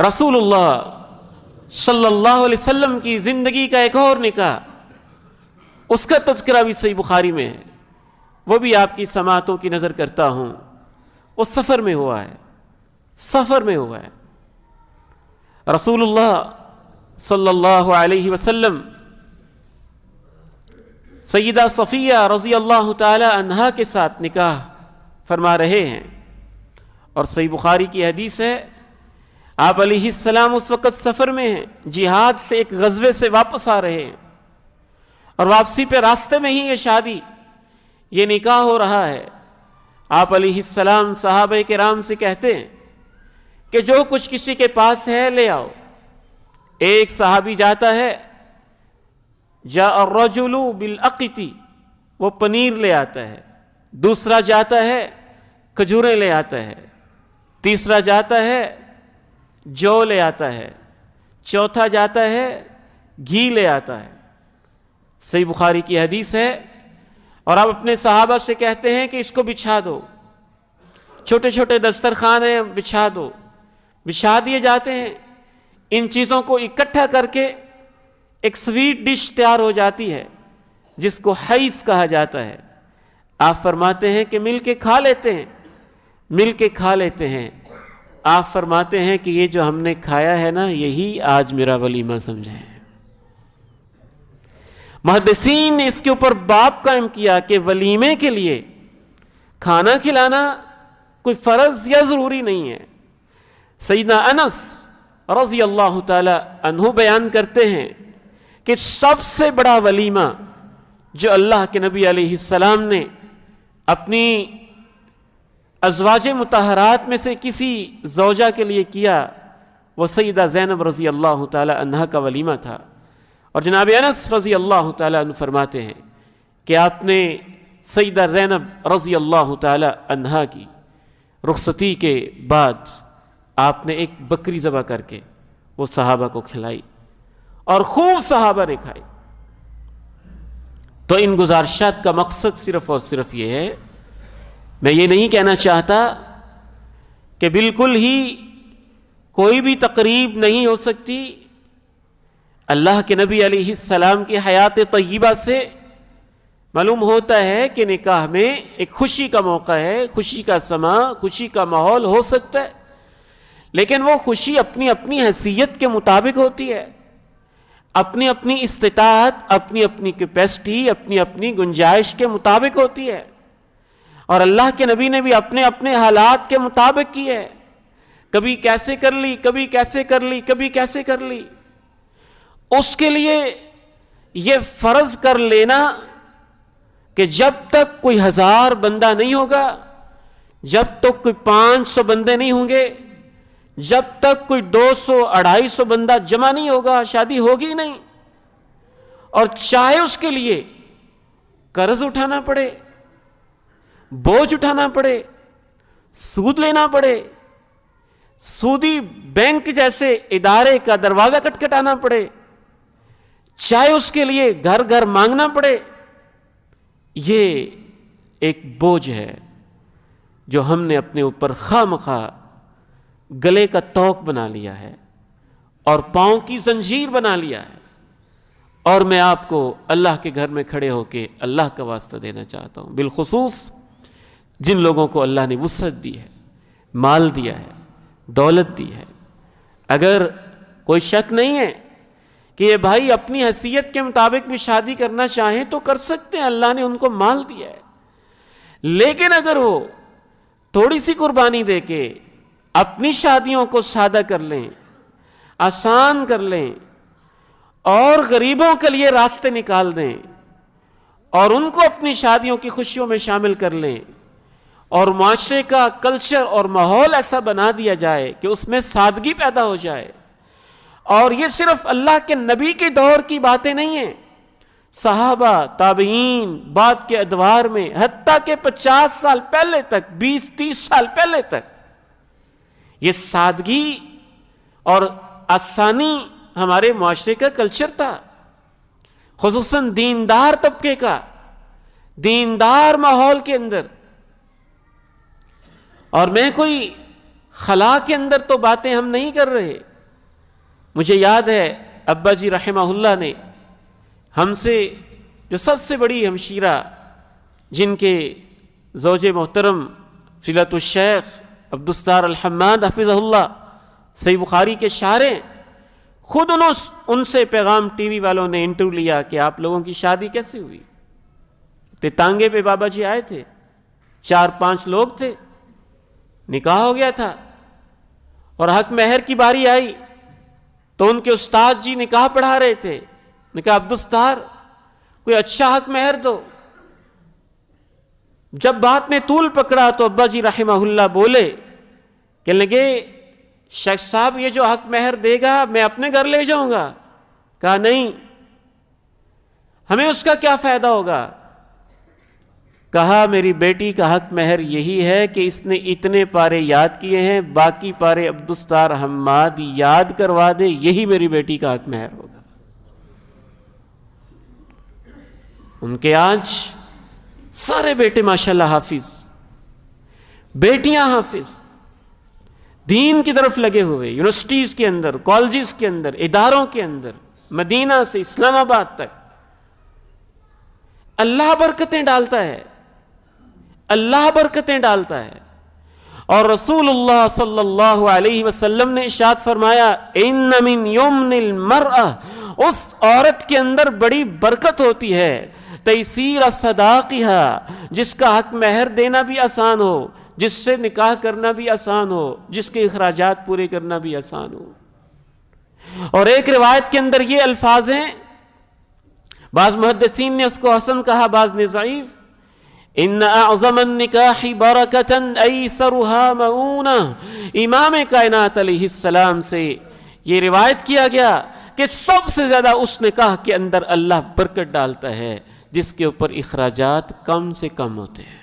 رسول اللہ صلی اللہ علیہ وسلم کی زندگی کا ایک اور نکاح، اس کا تذکرہ بھی صحیح بخاری میں ہے، وہ بھی آپ کی سماعتوں کی نظر کرتا ہوں۔ وہ سفر میں ہوا ہے، سفر میں ہوا ہے۔ رسول اللہ صلی اللہ علیہ وسلم سیدہ صفیہ رضی اللہ تعالی عنہا کے ساتھ نکاح فرما رہے ہیں، اور صحیح بخاری کی حدیث ہے، آپ علیہ السلام اس وقت سفر میں ہیں، جہاد سے ایک غزوے سے واپس آ رہے ہیں، اور واپسی پہ راستے میں ہی یہ شادی، یہ نکاح ہو رہا ہے۔ آپ علیہ السلام صحابہ کرام سے کہتے ہیں کہ جو کچھ کسی کے پاس ہے لے آؤ۔ ایک صحابی جاتا ہے، جاء الرجل بالاقط، وہ پنیر لے آتا ہے۔ دوسرا جاتا ہے، کھجوریں لے آتا ہے۔ تیسرا جاتا ہے، جو لے آتا ہے۔ چوتھا جاتا ہے، گھی لے آتا ہے۔ صحیح بخاری کی حدیث ہے، اور آپ اپنے صحابہ سے کہتے ہیں کہ اس کو بچھا دو، چھوٹے چھوٹے دسترخوان ہیں، بچھا دو۔ بچھا دیے جاتے ہیں، ان چیزوں کو اکٹھا کر کے ایک سویٹ ڈش تیار ہو جاتی ہے جس کو حیث کہا جاتا ہے۔ آپ فرماتے ہیں کہ مل کے کھا لیتے ہیں، مل کے کھا لیتے ہیں۔ آپ فرماتے ہیں کہ یہ جو ہم نے کھایا ہے نا، یہی آج میرا ولیمہ سمجھیں۔ محدثین نے اس کے اوپر باب قائم کیا کہ ولیمے کے لیے کھانا کھلانا کوئی فرض یا ضروری نہیں ہے۔ سیدنا انس رضی اللہ تعالی عنہ بیان کرتے ہیں کہ سب سے بڑا ولیمہ جو اللہ کے نبی علیہ السلام نے اپنی ازواج مطہرات میں سے کسی زوجہ کے لیے کیا، وہ سیدہ زینب رضی اللہ تعالی عنہ کا ولیمہ تھا۔ اور جناب انس رضی اللہ تعالی عنہ فرماتے ہیں کہ آپ نے سیدہ زینب رضی اللہ تعالی عنہ کی رخصتی کے بعد آپ نے ایک بکری ذبح کر کے وہ صحابہ کو کھلائی، اور خوب صحابہ نے کھائی۔ تو ان گزارشات کا مقصد صرف اور صرف یہ ہے، میں یہ نہیں کہنا چاہتا کہ بالکل ہی کوئی بھی تقریب نہیں ہو سکتی۔ اللہ کے نبی علیہ السلام کی حیات طیبہ سے معلوم ہوتا ہے کہ نکاح میں ایک خوشی کا موقع ہے، خوشی کا سما، خوشی کا ماحول ہو سکتا ہے، لیکن وہ خوشی اپنی اپنی حیثیت کے مطابق ہوتی ہے، اپنی اپنی استطاعت، اپنی اپنی کیپیسٹی، اپنی اپنی گنجائش کے مطابق ہوتی ہے۔ اور اللہ کے نبی نے بھی اپنے اپنے حالات کے مطابق کی ہے، کبھی کیسے کر لی، کبھی کیسے کر لی، کبھی کیسے کر لی۔ اس کے لیے یہ فرض کر لینا کہ جب تک کوئی 1000 بندہ نہیں ہوگا، جب تک کوئی 500 بندے نہیں ہوں گے، جب تک کوئی 200-250 بندہ جمع نہیں ہوگا، شادی ہوگی نہیں۔ اور چاہے اس کے لیے قرض اٹھانا پڑے، بوجھ اٹھانا پڑے، سود لینا پڑے، سودی بینک جیسے ادارے کا دروازہ کھٹکھٹانا پڑے، چاہے اس کے لیے گھر گھر مانگنا پڑے، یہ ایک بوجھ ہے جو ہم نے اپنے اوپر خواہ مخواہ گلے کا توق بنا لیا ہے اور پاؤں کی زنجیر بنا لیا ہے۔ اور میں آپ کو اللہ کے گھر میں کھڑے ہو کے اللہ کا واسطہ دینا چاہتا ہوں، بالخصوص جن لوگوں کو اللہ نے وسعت دی ہے، مال دیا ہے، دولت دی ہے، اگر کوئی شک نہیں ہے کہ یہ بھائی اپنی حیثیت کے مطابق بھی شادی کرنا چاہیں تو کر سکتے ہیں، اللہ نے ان کو مال دیا ہے۔ لیکن اگر وہ تھوڑی سی قربانی دے کے اپنی شادیوں کو سادہ کر لیں، آسان کر لیں، اور غریبوں کے لیے راستے نکال دیں، اور ان کو اپنی شادیوں کی خوشیوں میں شامل کر لیں، اور معاشرے کا کلچر اور ماحول ایسا بنا دیا جائے کہ اس میں سادگی پیدا ہو جائے۔ اور یہ صرف اللہ کے نبی کے دور کی باتیں نہیں ہیں، صحابہ، تابعین، بعد کے ادوار میں، حتیٰ کہ 50 سال پہلے تک، 20-30 سال پہلے تک یہ سادگی اور آسانی ہمارے معاشرے کا کلچر تھا، خصوصاً دیندار طبقے کا، دیندار ماحول کے اندر۔ اور میں کوئی خلا کے اندر تو باتیں ہم نہیں کر رہے، مجھے یاد ہے ابا جی رحمہ اللہ نے ہم سے جو سب سے بڑی ہمشیرہ، جن کے زوج محترم فضیلت الشیخ عبدالستار الحماد حفظہ اللہ صحیح بخاری کے شارح، خود ان سے پیغام ٹی وی والوں نے انٹرویو لیا کہ آپ لوگوں کی شادی کیسے ہوئی؟ تانگے پہ بابا جی آئے تھے، 4-5 لوگ تھے، نکاح ہو گیا تھا، اور حق مہر کی باری آئی تو ان کے استاد جی نکاح پڑھا رہے تھے، نے کہا عبدالستار کوئی اچھا حق مہر دو۔ جب بات نے طول پکڑا تو ابا جی رحمہ اللہ بولے کہ لگے شیخ صاحب یہ جو حق مہر دے گا میں اپنے گھر لے جاؤں گا؟ کہا نہیں، ہمیں اس کا کیا فائدہ ہوگا؟ کہا میری بیٹی کا حق مہر یہی ہے کہ اس نے اتنے پارے یاد کیے ہیں، باقی پارے عبدالستار حماد یاد کروا دے، یہی میری بیٹی کا حق مہر ہوگا۔ ان کے آج سارے بیٹے ماشاءاللہ حافظ، بیٹیاں حافظ، دین کی طرف لگے ہوئے، یونیورسٹیز کے اندر، کالجز کے اندر، اداروں کے اندر، مدینہ سے اسلام آباد تک۔ اللہ برکتیں ڈالتا ہے، اللہ برکتیں ڈالتا ہے۔ اور رسول اللہ صلی اللہ علیہ وسلم نے ارشاد فرمایا ان من یمن المرأة، اس عورت کے اندر بڑی برکت ہوتی ہے، تیسیر صداقها، جس کا حق مہر دینا بھی آسان ہو، جس سے نکاح کرنا بھی آسان ہو، جس کے اخراجات پورے کرنا بھی آسان ہو۔ اور ایک روایت کے اندر یہ الفاظ ہیں، بعض محدثین نے اس کو حسن کہا، بعض نے ضعیف، ان اعظم النکاح برکتا ایسرها مؤونہ۔ امام کائنات علیہ السلام سے یہ روایت کیا گیا کہ سب سے زیادہ اس نکاح کے اندر اللہ برکت ڈالتا ہے جس کے اوپر اخراجات کم سے کم ہوتے ہیں۔